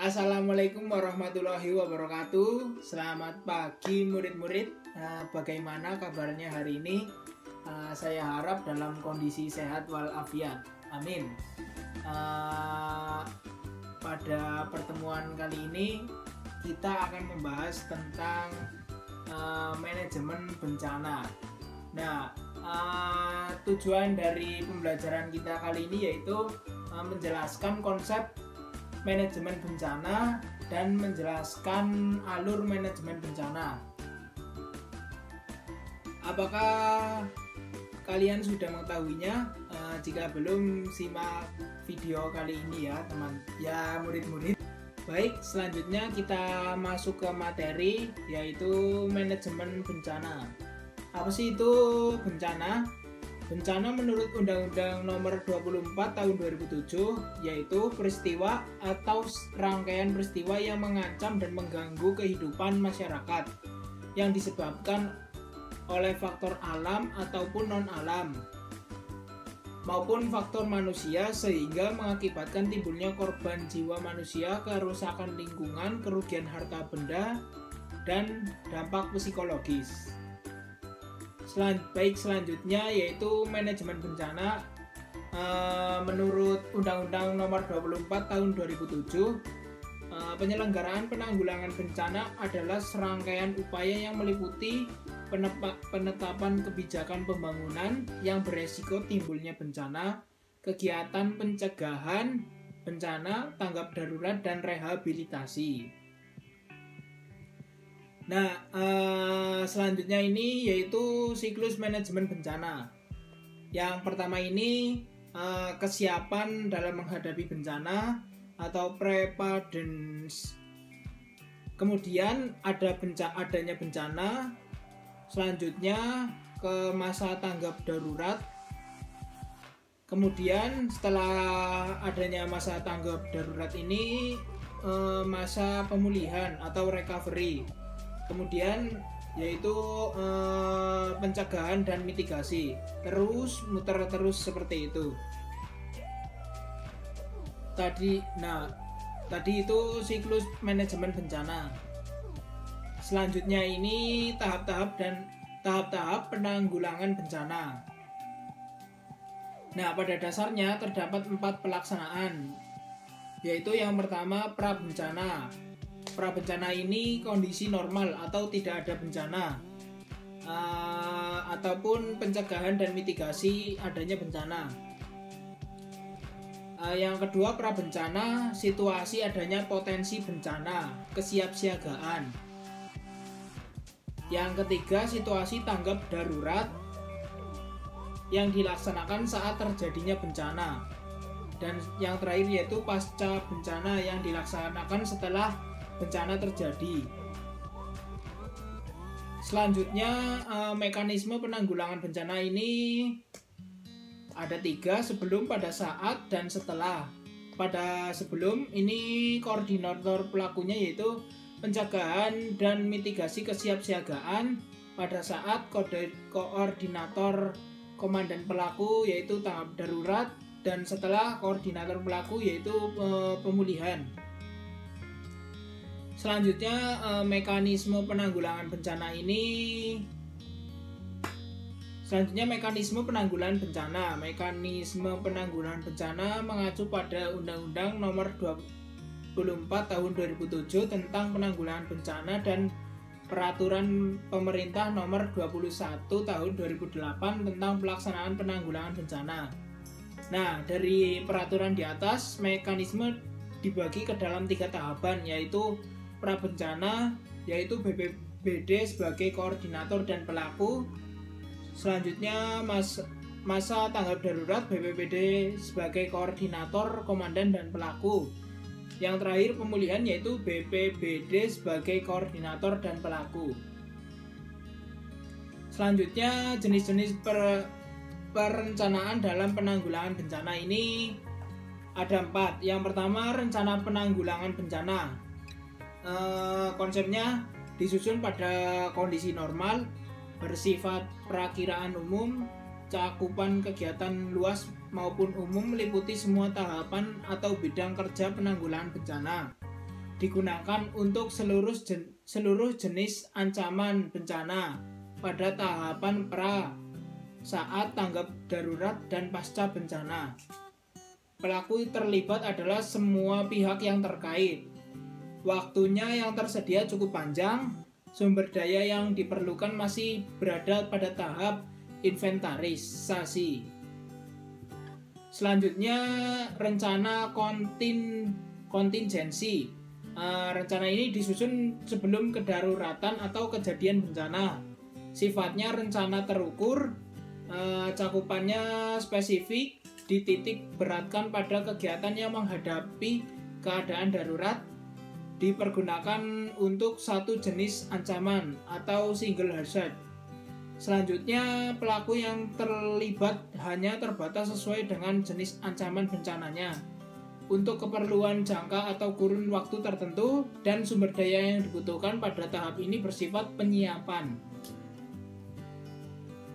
Assalamualaikum warahmatullahi wabarakatuh. Selamat pagi murid-murid. Bagaimana kabarnya hari ini? Saya harap dalam kondisi sehat walafiat. Amin. Pada pertemuan kali ini kita akan membahas tentang manajemen bencana. Nah, tujuan dari pembelajaran kita kali ini yaitu menjelaskan konsep manajemen bencana dan menjelaskan alur manajemen bencana. Apakah kalian sudah mengetahuinya? Jika belum, simak video kali ini ya teman, ya murid-murid. Baik, selanjutnya kita masuk ke materi, yaitu manajemen bencana. Apa sih itu bencana? Bencana menurut Undang-Undang Nomor 24 Tahun 2007 yaitu peristiwa atau rangkaian peristiwa yang mengancam dan mengganggu kehidupan masyarakat yang disebabkan oleh faktor alam ataupun non-alam maupun faktor manusia sehingga mengakibatkan timbulnya korban jiwa manusia, kerusakan lingkungan, kerugian harta benda, dan dampak psikologis. Selanjutnya yaitu manajemen bencana. Menurut Undang-Undang Nomor 24 Tahun 2007, penyelenggaraan penanggulangan bencana adalah serangkaian upaya yang meliputi penetapan kebijakan pembangunan yang beresiko timbulnya bencana, kegiatan pencegahan bencana, tanggap darurat, dan rehabilitasi. Nah, selanjutnya ini yaitu siklus manajemen bencana. Yang pertama ini kesiapan dalam menghadapi bencana atau preparedness. Kemudian adanya bencana. Selanjutnya ke masa tanggap darurat. Kemudian setelah adanya masa tanggap darurat ini masa pemulihan atau recovery. Kemudian yaitu pencegahan dan mitigasi, terus muter terus seperti itu. Tadi itu siklus manajemen bencana. Selanjutnya ini tahap-tahap penanggulangan bencana. Nah, pada dasarnya terdapat 4 pelaksanaan, yaitu yang pertama prabencana. Prabencana ini kondisi normal atau tidak ada bencana, ataupun pencegahan dan mitigasi adanya bencana. Yang kedua prabencana, situasi adanya potensi bencana, kesiapsiagaan. Yang ketiga situasi tanggap darurat yang dilaksanakan saat terjadinya bencana. Dan yang terakhir yaitu pasca bencana yang dilaksanakan setelah bencana terjadi. Selanjutnya mekanisme penanggulangan bencana ini ada 3, sebelum, pada saat, dan setelah. Pada sebelum ini koordinator pelakunya yaitu pencegahan dan mitigasi kesiapsiagaan. Pada saat koordinator komandan pelaku yaitu tanggap darurat, dan setelah koordinator pelaku yaitu pemulihan. Selanjutnya mekanisme penanggulangan bencana ini. Selanjutnya mekanisme penanggulangan bencana. Mekanisme penanggulangan bencana mengacu pada Undang-Undang Nomor 24 Tahun 2007 tentang penanggulangan bencana dan Peraturan Pemerintah Nomor 21 Tahun 2008 tentang pelaksanaan penanggulangan bencana. Nah, dari peraturan di atas, mekanisme dibagi ke dalam 3 tahapan, yaitu prabencana, yaitu BPBD sebagai koordinator dan pelaku. Selanjutnya masa tanggap darurat, BPBD sebagai koordinator, komandan, dan pelaku. Yang terakhir pemulihan, yaitu BPBD sebagai koordinator dan pelaku. Selanjutnya jenis-jenis perencanaan dalam penanggulangan bencana ini ada 4. Yang pertama rencana penanggulangan bencana. Konsepnya disusun pada kondisi normal, bersifat perakiraan umum, cakupan kegiatan luas maupun umum, meliputi semua tahapan atau bidang kerja penanggulangan bencana. digunakan untuk seluruh jenis ancaman bencana pada tahapan pra, saat, tanggap darurat, dan pasca bencana. Pelaku terlibat adalah semua pihak yang terkait. Waktunya yang tersedia cukup panjang, sumber daya yang diperlukan masih berada pada tahap inventarisasi. Selanjutnya, rencana kontingensi. Rencana ini disusun sebelum kedaruratan atau kejadian bencana. Sifatnya rencana terukur, cakupannya spesifik, dititik beratkan pada kegiatan yang menghadapi keadaan darurat, dipergunakan untuk satu jenis ancaman atau single hazard. Selanjutnya, pelaku yang terlibat hanya terbatas sesuai dengan jenis ancaman bencananya, untuk keperluan jangka atau kurun waktu tertentu, dan sumber daya yang dibutuhkan pada tahap ini bersifat penyiapan.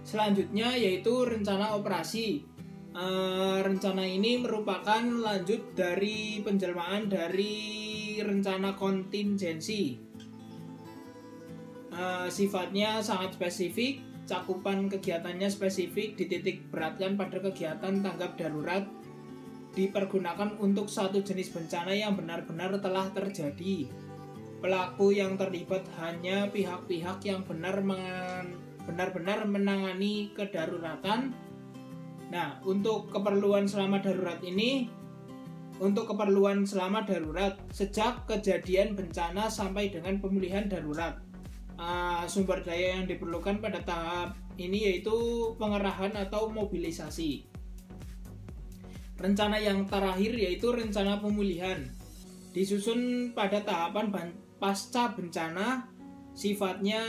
Selanjutnya yaitu rencana operasi. Rencana ini merupakan lanjut dari penjelmaan dari rencana kontingensi. Sifatnya sangat spesifik, cakupan kegiatannya spesifik, dititik beratkan pada kegiatan tanggap darurat, dipergunakan untuk satu jenis bencana yang benar-benar telah terjadi. Pelaku yang terlibat hanya pihak-pihak yang benar-benar menangani kedaruratan. Nah, untuk keperluan selama darurat sejak kejadian bencana sampai dengan pemulihan darurat. Sumber daya yang diperlukan pada tahap ini yaitu pengerahan atau mobilisasi. Rencana yang terakhir yaitu rencana pemulihan. Disusun pada tahapan pasca bencana, sifatnya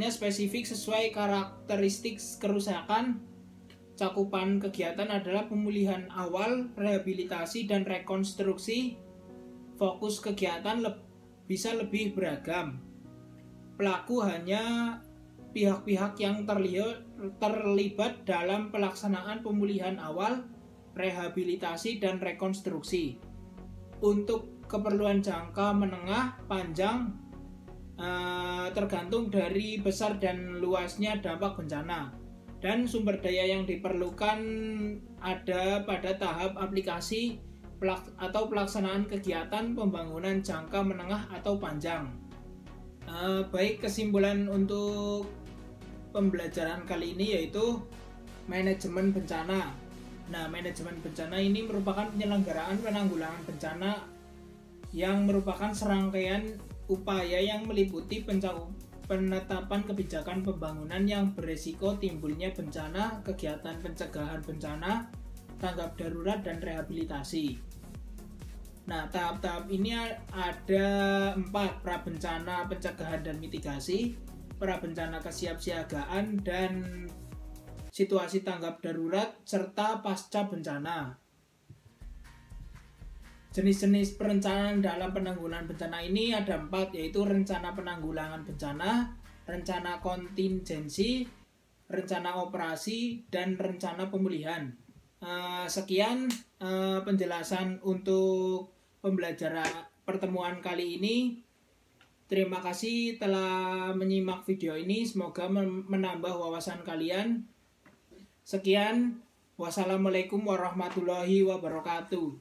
spesifik sesuai karakteristik kerusakan. Cakupan kegiatan adalah pemulihan awal, rehabilitasi, dan rekonstruksi. Fokus kegiatan bisa lebih beragam. Pelaku hanya pihak-pihak yang terlibat dalam pelaksanaan pemulihan awal, rehabilitasi, dan rekonstruksi. Untuk keperluan jangka menengah panjang tergantung dari besar dan luasnya dampak bencana, dan sumber daya yang diperlukan ada pada tahap aplikasi atau pelaksanaan kegiatan pembangunan jangka menengah atau panjang. Baik, kesimpulan untuk pembelajaran kali ini yaitu manajemen bencana. Nah, manajemen bencana ini merupakan penyelenggaraan penanggulangan bencana yang merupakan serangkaian upaya yang meliputi penetapan kebijakan pembangunan yang beresiko timbulnya bencana, kegiatan pencegahan bencana, tanggap darurat, dan rehabilitasi. Nah, tahap-tahap ini ada 4: prabencana, pencegahan dan mitigasi, prabencana kesiapsiagaan, dan situasi tanggap darurat, serta pasca bencana. Jenis-jenis perencanaan dalam penanggulangan bencana ini ada 4, yaitu rencana penanggulangan bencana, rencana kontingensi, rencana operasi, dan rencana pemulihan. Sekian penjelasan untuk pembelajaran pertemuan kali ini. Terima kasih telah menyimak video ini, semoga menambah wawasan kalian. Sekian, wassalamualaikum warahmatullahi wabarakatuh.